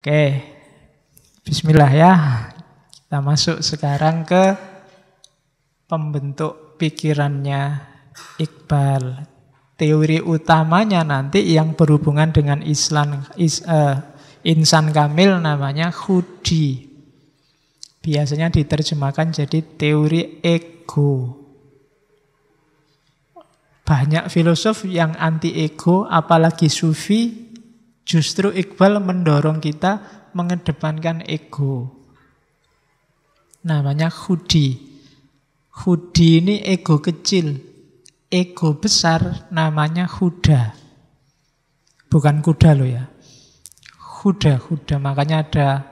Oke, bismillah ya. Kita masuk sekarang ke pembentuk pikirannya Iqbal. Teori utamanya nanti yang berhubungan dengan insan kamil namanya Khudi. Biasanya diterjemahkan jadi teori ego. Banyak filosof yang anti ego, apalagi sufi. Justru Iqbal mendorong kita mengedepankan ego. Namanya Khudi. Khudi ini ego kecil. Ego besar namanya Huda. Bukan kuda loh ya. Huda. Makanya ada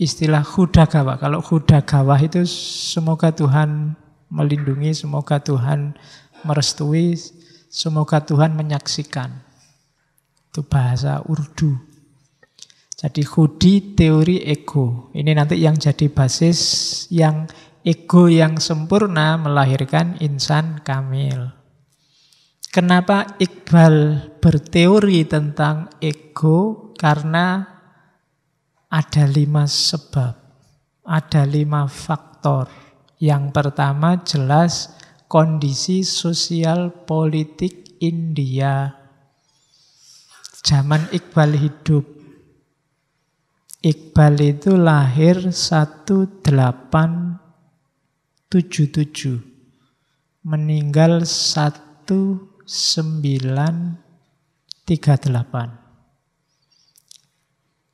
istilah Huda Gawah. Kalau Huda Gawah itu semoga Tuhan melindungi, semoga Tuhan merestui, semoga Tuhan menyaksikan. Itu bahasa Urdu. Jadi Khudi teori ego. Ini nanti yang jadi basis, yang ego yang sempurna melahirkan insan kamil. Kenapa Iqbal berteori tentang ego? Karena ada 5 sebab, ada 5 faktor. Yang pertama jelas kondisi sosial politik India. Zaman Iqbal hidup. Iqbal itu lahir 1877. Meninggal 1938.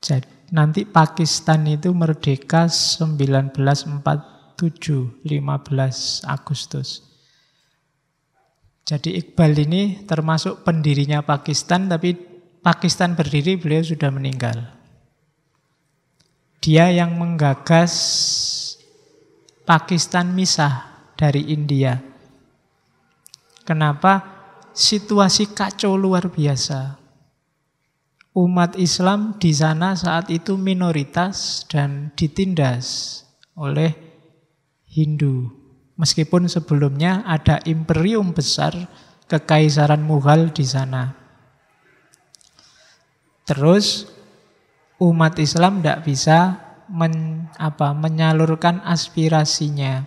Jadi, nanti Pakistan itu merdeka 1947, 15 Agustus. Jadi Iqbal ini termasuk pendirinya Pakistan, tapi Pakistan berdiri, beliau sudah meninggal. Dia yang menggagas Pakistan misah dari India. Kenapa? Situasi kacau luar biasa. Umat Islam di sana saat itu minoritas dan ditindas oleh Hindu. Meskipun sebelumnya ada imperium besar, Kekaisaran Mughal di sana. Terus umat Islam tidak bisa menyalurkan aspirasinya.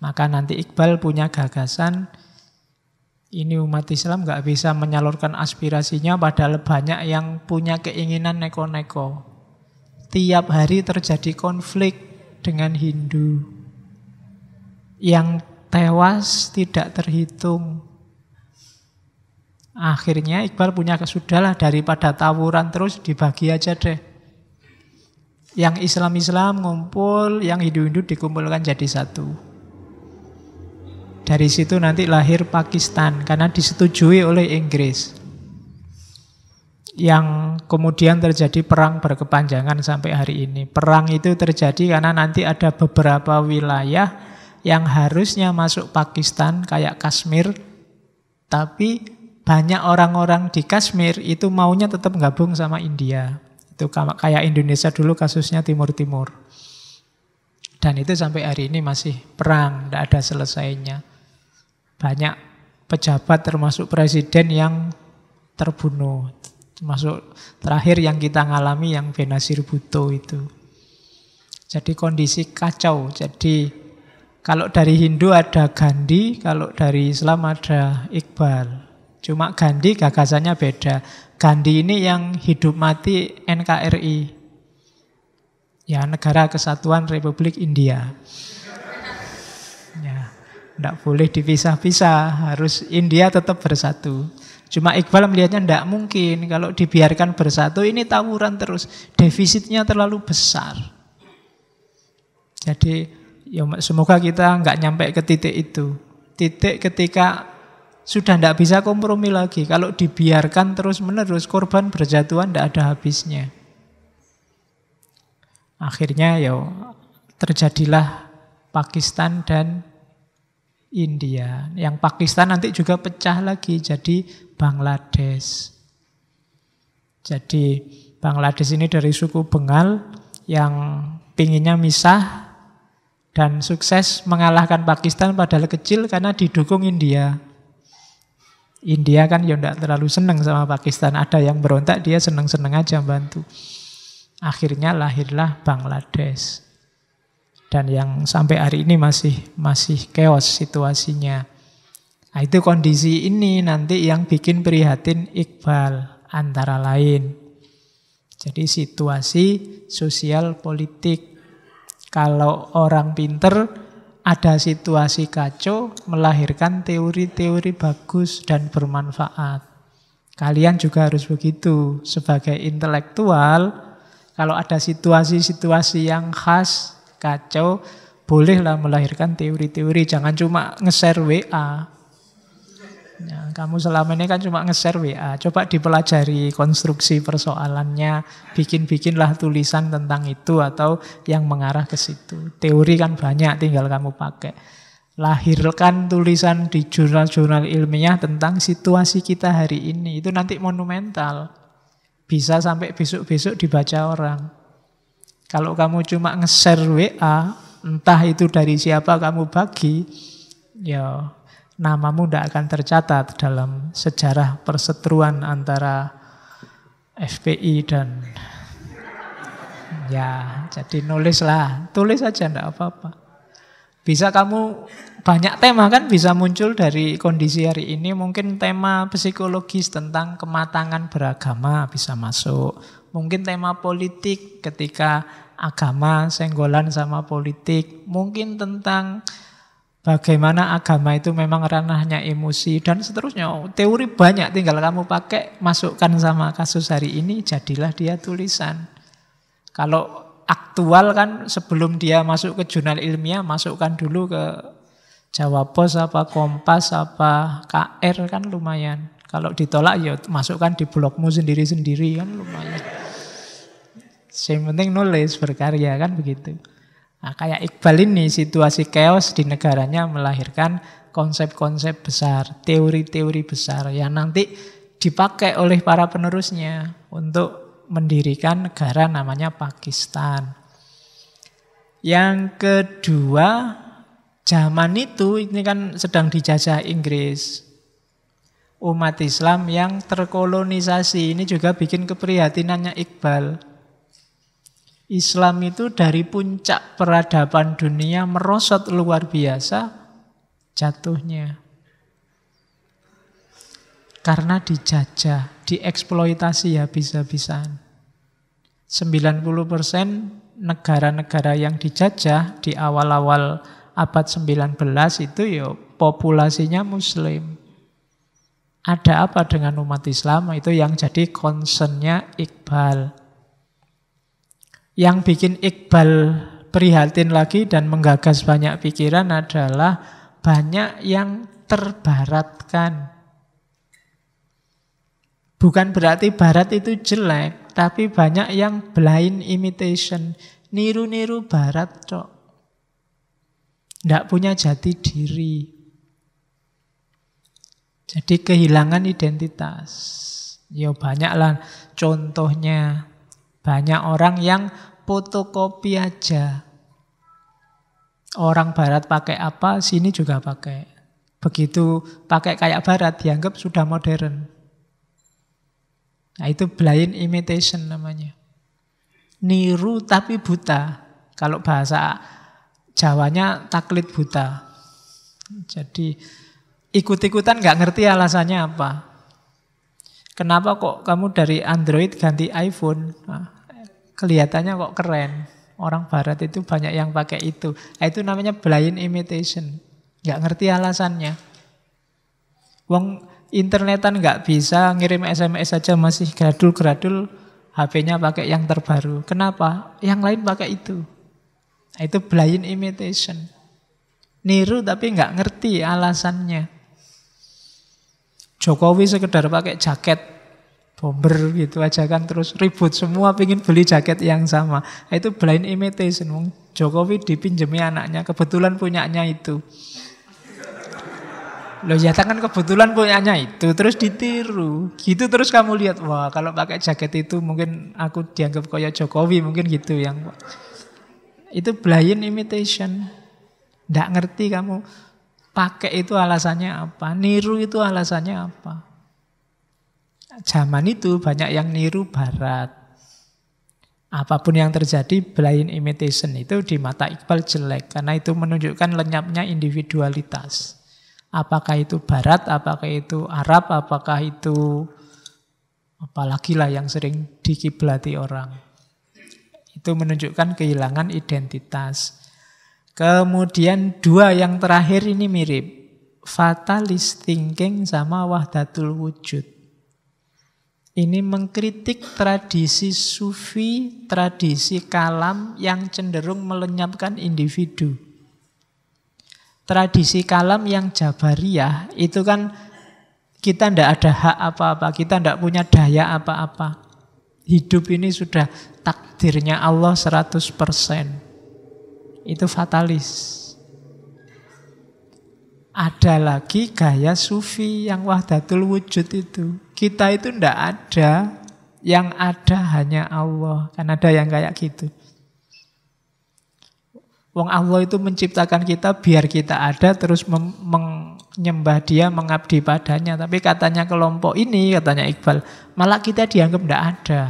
Maka nanti Iqbal punya gagasan, ini umat Islam nggak bisa menyalurkan aspirasinya, padahal banyak yang punya keinginan neko-neko. Tiap hari terjadi konflik dengan Hindu. Yang tewas tidak terhitung. Akhirnya Iqbal punya kesudahlah, daripada tawuran terus dibagi aja deh. Yang Islam-Islam ngumpul, yang Hindu-Hindu dikumpulkan jadi satu. Dari situ nanti lahir Pakistan karena disetujui oleh Inggris. Yang kemudian terjadi perang berkepanjangan sampai hari ini. Perang itu terjadi karena nanti ada beberapa wilayah yang harusnya masuk Pakistan kayak Kashmir, tapi banyak orang-orang di Kashmir itu maunya tetap gabung sama India. Itu kayak Indonesia dulu kasusnya Timur-Timur. Dan itu sampai hari ini masih perang, tidak ada selesainya. Banyak pejabat termasuk presiden yang terbunuh. Termasuk terakhir yang kita ngalami yang Benazir Bhutto itu. Jadi kondisi kacau. Jadi kalau dari Hindu ada Gandhi, kalau dari Islam ada Iqbal. Cuma Gandhi gagasannya beda. Gandhi ini yang hidup mati NKRI. Ya, Negara Kesatuan Republik India. Ya, tidak boleh dipisah-pisah. Harus India tetap bersatu. Cuma Iqbal melihatnya tidak mungkin. Kalau dibiarkan bersatu, ini tawuran terus. Defisitnya terlalu besar. Jadi, ya, semoga kita nggak nyampe ke titik itu. Titik ketika sudah tidak bisa kompromi lagi. Kalau dibiarkan terus-menerus, korban berjatuhan tidak ada habisnya. Akhirnya ya terjadilah Pakistan dan India. Yang Pakistan nanti juga pecah lagi jadi Bangladesh. Jadi Bangladesh ini dari suku Bengal yang pinginnya misah dan sukses mengalahkan Pakistan padahal kecil karena didukung India. India kan ya tidak terlalu seneng sama Pakistan. Ada yang berontak, dia seneng-seneng aja bantu. Akhirnya lahirlah Bangladesh. Dan yang sampai hari ini masih chaos situasinya. Nah, itu kondisi ini nanti yang bikin prihatin Iqbal antara lain. Jadi situasi sosial politik. Kalau orang pinter ada situasi kacau melahirkan teori-teori bagus dan bermanfaat. Kalian juga harus begitu. Sebagai intelektual, kalau ada situasi-situasi yang khas, kacau, bolehlah melahirkan teori-teori. Jangan cuma nge-share WA. Ya, kamu selama ini kan cuma nge-share WA. Coba dipelajari konstruksi persoalannya. Bikinlah tulisan tentang itu atau yang mengarah ke situ. Teori kan banyak, tinggal kamu pakai. Lahirkan tulisan di jurnal-jurnal ilmiah tentang situasi kita hari ini. Itu nanti monumental. Bisa sampai besok-besok dibaca orang. Kalau kamu cuma nge-share WA, entah itu dari siapa kamu bagi, ya namamu tidak akan tercatat dalam sejarah perseteruan antara FPI dan ya, jadi nulislah, tulis aja tidak apa-apa. Bisa kamu banyak tema kan bisa muncul dari kondisi hari ini. Mungkin tema psikologis tentang kematangan beragama bisa masuk. Mungkin tema politik ketika agama senggolan sama politik. Mungkin tentang bagaimana agama itu memang ranahnya emosi dan seterusnya. Teori banyak, tinggal kamu pakai, masukkan sama kasus hari ini, jadilah dia tulisan. Kalau aktual kan sebelum dia masuk ke jurnal ilmiah, masukkan dulu ke Jawa Pos, apa Kompas, apa KR kan lumayan. Kalau ditolak ya masukkan di blogmu sendiri-sendiri kan lumayan. Yang penting nulis, berkarya kan begitu. Nah, kayak Iqbal ini situasi chaos di negaranya melahirkan konsep-konsep besar, teori-teori besar yang nanti dipakai oleh para penerusnya untuk mendirikan negara namanya Pakistan. Yang kedua, zaman itu ini kan sedang dijajah Inggris. Umat Islam yang terkolonisasi ini juga bikin keprihatinannya Iqbal. Islam itu dari puncak peradaban dunia merosot luar biasa jatuhnya. Karena dijajah, dieksploitasi habis-habisan. 90% negara-negara yang dijajah di awal-awal abad 19 itu ya populasinya Muslim. Ada apa dengan umat Islam? Itu yang jadi concern-nya Iqbal. Yang bikin Iqbal prihatin lagi dan menggagas banyak pikiran adalah banyak yang terbaratkan. Bukan berarti barat itu jelek, tapi banyak yang blind imitation. Niru-niru barat, cok. Tidak punya jati diri. Jadi kehilangan identitas. Ya banyaklah contohnya. Banyak orang yang fotokopi aja. Orang barat pakai apa, sini juga pakai. Begitu pakai kayak barat, dianggap sudah modern. Nah itu blind imitation namanya. Niru tapi buta. Kalau bahasa Jawanya taklid buta. Jadi ikut-ikutan gak ngerti alasannya apa. Kenapa kok kamu dari Android ganti iPhone? Nah, kelihatannya kok keren. Orang barat itu banyak yang pakai itu. Itu namanya blind imitation. Gak ngerti alasannya. Wong internetan gak bisa, ngirim SMS saja masih gradul-gradul, HP-nya pakai yang terbaru. Kenapa? Yang lain pakai itu. Itu blind imitation. Niru tapi gak ngerti alasannya. Jokowi sekedar pakai jaket bomber gitu aja kan terus ribut semua pengen beli jaket yang sama. Itu blind imitation. Jokowi dipinjemi anaknya, kebetulan punyanya itu. Loh ya kan kebetulan punyanya itu terus ditiru. Gitu terus kamu lihat, wah kalau pakai jaket itu mungkin aku dianggap kayak Jokowi, mungkin gitu yang. Itu blind imitation. Nggak ngerti kamu Pakai itu alasannya apa? Niru itu alasannya apa? Zaman itu banyak yang niru barat. Apapun yang terjadi, blind imitation itu di mata Iqbal jelek. Karena itu menunjukkan lenyapnya individualitas. Apakah itu barat, apakah itu Arab, apakah itu apalagi lah yang sering dikiblati orang. Itu menunjukkan kehilangan identitas. Kemudian dua yang terakhir ini mirip. Fatalist thinking sama wahdatul wujud. Ini mengkritik tradisi sufi, tradisi kalam yang cenderung melenyapkan individu. Tradisi kalam yang jabariyah itu kan kita tidak ada hak apa-apa, kita tidak punya daya apa-apa. Hidup ini sudah takdirnya Allah 100%. Itu fatalis. Ada lagi gaya sufi yang wahdatul wujud itu. Kita itu tidak ada, yang ada hanya Allah. Kan ada yang kayak gitu. Wong Allah itu menciptakan kita biar kita ada, terus menyembah Dia, mengabdi padanya. Tapi katanya kelompok ini, katanya Iqbal, malah kita dianggap tidak ada.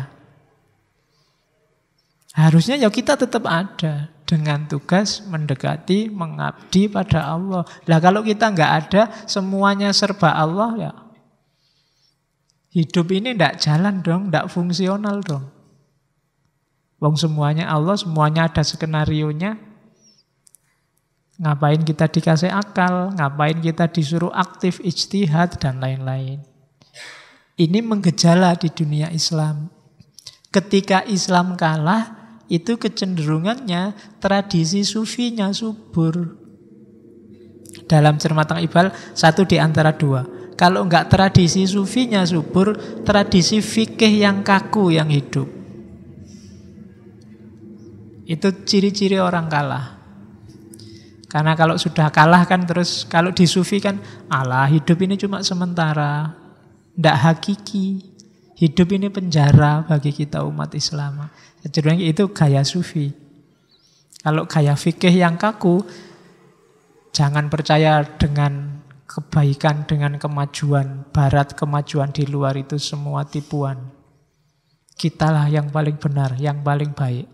Harusnya ya kita tetap ada dengan tugas mendekati, mengabdi pada Allah. Lah kalau kita nggak ada, semuanya serba Allah ya. Hidup ini tidak jalan dong, tidak fungsional dong. Wong semuanya Allah, semuanya ada skenarionya. Ngapain kita dikasih akal, ngapain kita disuruh aktif, ijtihad, dan lain-lain. Ini menggejala di dunia Islam. Ketika Islam kalah, itu kecenderungannya tradisi sufinya subur. Dalam cermatan Iqbal, satu di antara dua. Kalau enggak tradisi sufinya subur, tradisi fikih yang kaku yang hidup. Itu ciri-ciri orang kalah. Karena kalau sudah kalah kan terus, kalau di sufi kan, alah hidup ini cuma sementara, ndak hakiki. Hidup ini penjara bagi kita umat Islam. Cenderung itu gaya sufi. Kalau gaya fikih yang kaku, jangan percaya dengan kebaikan, dengan kemajuan barat, kemajuan di luar itu semua tipuan. Kitalah yang paling benar, yang paling baik.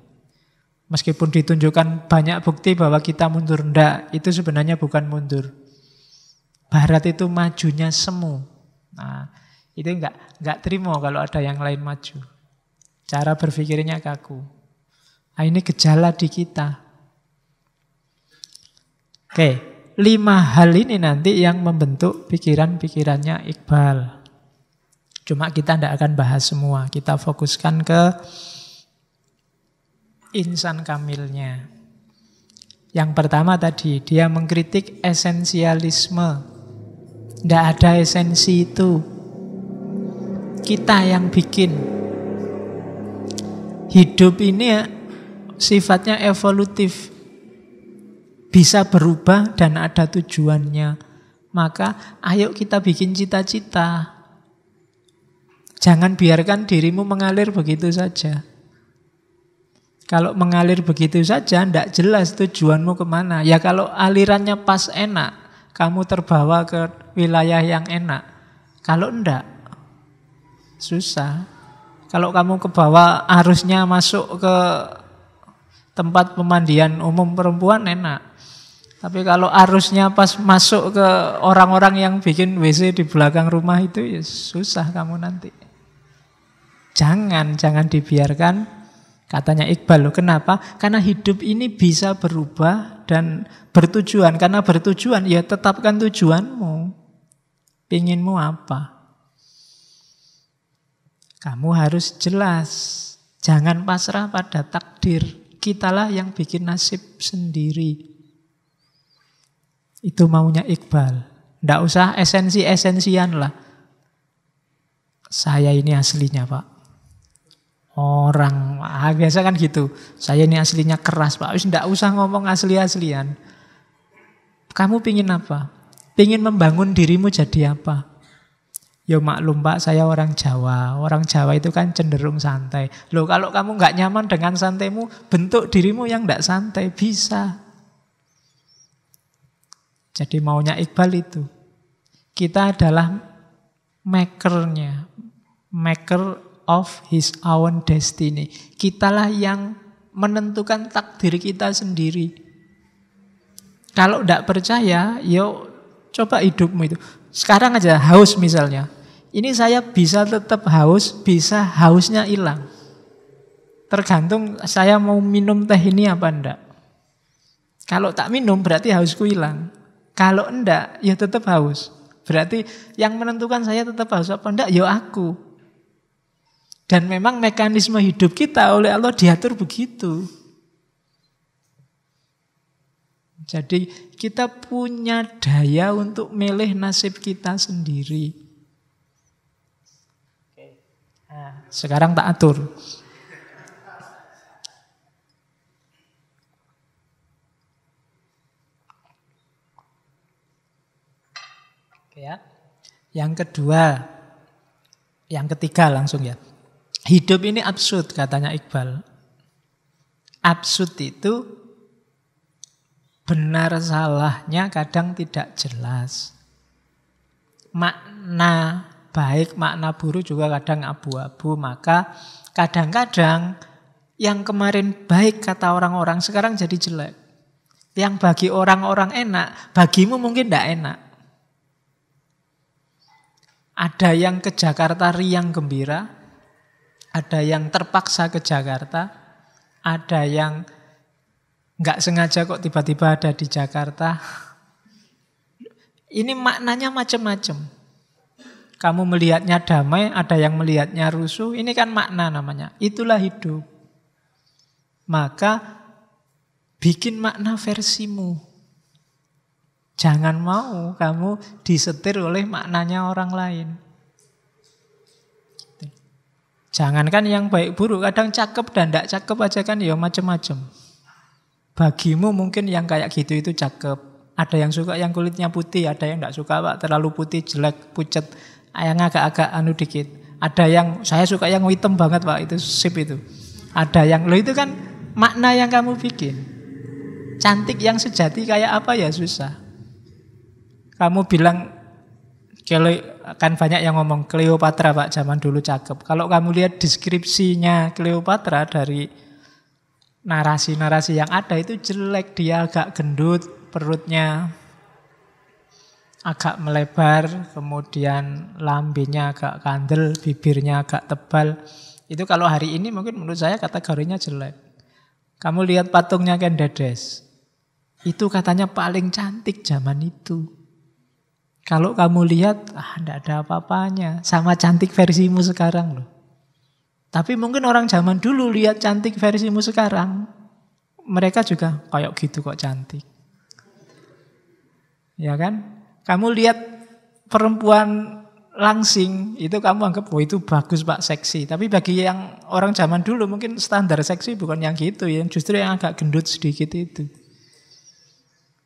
Meskipun ditunjukkan banyak bukti bahwa kita mundur, ndak, itu sebenarnya bukan mundur. Barat itu majunya semu. Nah, itu enggak terima kalau ada yang lain maju. Cara berpikirnya kaku. Nah, ini gejala di kita. Oke, 5 hal ini nanti yang membentuk pikiran-pikirannya Iqbal. Cuma kita tidak akan bahas semua. Kita fokuskan ke insan kamilnya. Yang pertama tadi, dia mengkritik esensialisme. Tidak ada esensi itu. Kita yang bikin. Hidup ini ya, sifatnya evolutif. Bisa berubah dan ada tujuannya. Maka ayo kita bikin cita-cita. Jangan biarkan dirimu mengalir begitu saja. Kalau mengalir begitu saja, tidak jelas tujuanmu kemana. Ya kalau alirannya pas enak, kamu terbawa ke wilayah yang enak. Kalau enggak, susah. Kalau kamu ke bawah arusnya masuk ke tempat pemandian umum perempuan enak. Tapi kalau arusnya pas masuk ke orang-orang yang bikin WC di belakang rumah itu ya susah kamu nanti. Jangan dibiarkan, katanya Iqbal. Loh, kenapa? Karena hidup ini bisa berubah dan bertujuan. Karena bertujuan ya tetapkan tujuanmu. Pinginmu apa? Kamu harus jelas. Jangan pasrah pada takdir. Kitalah yang bikin nasib sendiri. Itu maunya Iqbal. Tidak usah esensi-esensian lah. Saya ini aslinya Pak. Orang biasa kan gitu. Saya ini aslinya keras Pak. Tidak usah ngomong asli-aslian. Kamu pingin apa? Pingin membangun dirimu jadi apa? Ya maklum Pak, saya orang Jawa. Orang Jawa itu kan cenderung santai. Loh kalau kamu nggak nyaman dengan santaimu, bentuk dirimu yang nggak santai. Bisa. Jadi maunya Iqbal itu. Kita adalah maker-nya, maker of his own destiny. Kitalah yang menentukan takdir kita sendiri. Kalau tidak percaya, yuk coba hidupmu itu. Sekarang aja haus misalnya. Ini saya bisa tetap haus, bisa hausnya hilang. Tergantung saya mau minum teh ini apa enggak. Kalau tak minum berarti hausku hilang. Kalau enggak, ya tetap haus. Berarti yang menentukan saya tetap haus apa enggak, ya aku. Dan memang mekanisme hidup kita oleh Allah diatur begitu. Jadi kita punya daya untuk milih nasib kita sendiri. Nah, sekarang tak atur. Ya. Yang kedua, yang ketiga langsung ya. Hidup ini absurd katanya Iqbal. Absurd itu benar salahnya kadang tidak jelas. Makna baik, makna buruk juga kadang abu-abu. Maka kadang-kadang yang kemarin baik kata orang-orang sekarang jadi jelek. Yang bagi orang-orang enak, bagimu mungkin tidak enak. Ada yang ke Jakarta riang gembira, ada yang terpaksa ke Jakarta, ada yang nggak sengaja kok tiba-tiba ada di Jakarta. Ini maknanya macam-macam. Kamu melihatnya damai, ada yang melihatnya rusuh, ini kan makna namanya. Itulah hidup. Maka bikin makna versimu. Jangan mau kamu disetir oleh maknanya orang lain. Jangankan yang baik buruk, kadang cakep dan tidak cakep aja kan ya macam-macam. Bagimu mungkin yang kayak gitu itu cakep. Ada yang suka yang kulitnya putih, ada yang tidak suka Pak, terlalu putih, jelek, pucet, yang agak-agak anu dikit. Ada yang saya suka yang hitam banget Pak, itu sip itu. Ada yang lo itu kan makna yang kamu bikin. Cantik yang sejati kayak apa ya susah. Kamu bilang, kan banyak yang ngomong Cleopatra Pak zaman dulu cakep. Kalau kamu lihat deskripsinya Cleopatra dari narasi-narasi yang ada itu jelek. Dia agak gendut, perutnya agak melebar, kemudian lambenya agak kandel, bibirnya agak tebal. Itu kalau hari ini mungkin menurut saya kategorinya jelek. Kamu lihat patungnya Ken Dedes. Itu katanya paling cantik zaman itu. Kalau kamu lihat, tidak ada apa-apanya. Sama cantik versimu sekarang loh. Tapi mungkin orang zaman dulu lihat cantik versimu sekarang. Mereka juga kayak gitu kok cantik. Ya kan? Kamu lihat perempuan langsing, itu kamu anggap, oh itu bagus Pak, seksi. Tapi bagi yang orang zaman dulu mungkin standar seksi bukan yang gitu. Yang justru yang agak gendut sedikit itu.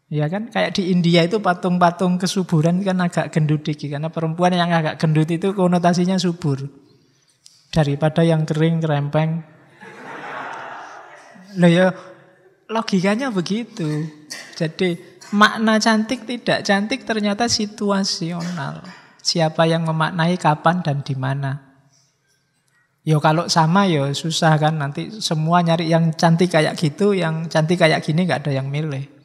Ya kan, kayak di India itu patung-patung kesuburan kan agak gendut dikit. Karena perempuan yang agak gendut itu konotasinya subur. Daripada yang kering, kerempeng. Loh ya, logikanya begitu. Jadi makna cantik tidak cantik ternyata situasional. Siapa yang memaknai kapan dan di mana. Yo kalau sama yo susah kan, nanti semua nyari yang cantik kayak gitu, yang cantik kayak gini nggak ada yang milih.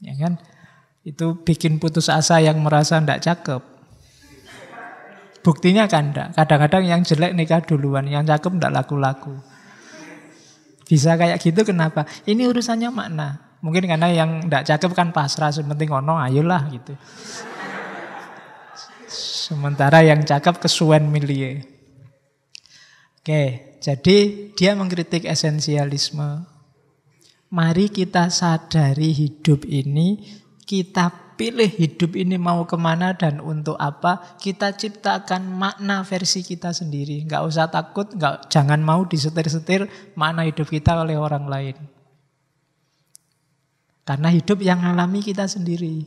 Ya kan? Itu bikin putus asa yang merasa tidak cakep. Buktinya kan enggak. Kadang-kadang yang jelek nikah duluan, yang cakep tidak laku-laku. Bisa kayak gitu kenapa? Ini urusannya makna. Mungkin karena yang tidak cakep kan pasrah, sementing ono ayolah gitu. Sementara yang cakep kesuwen milih. Oke, jadi dia mengkritik esensialisme. Mari kita sadari hidup ini, kita pilih hidup ini mau kemana dan untuk apa. Kita ciptakan makna versi kita sendiri. Nggak usah takut, jangan mau disetir-setir makna hidup kita oleh orang lain. Karena hidup yang alami kita sendiri.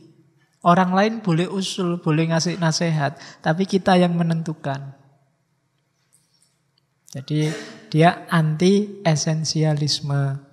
Orang lain boleh usul, boleh ngasih nasihat, tapi kita yang menentukan. Jadi dia anti esensialisme.